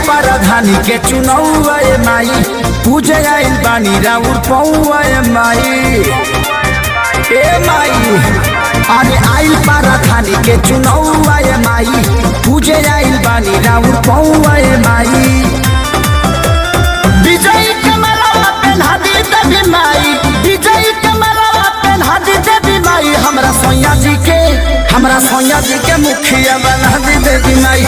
राजधानी के चुनौआ माई पूजे आइल बानी राउर पौआ माई ए माई अरे आइल राजधानी के चुनौआ माई पूजे आइल बानी राउर पौआ माई विजय कमलवा पेन्हा दी देवी माई विजय कमलवा पेन्हा दी देवी माई हमरा सोनिया जी के मुखिया बना दी देवी माई।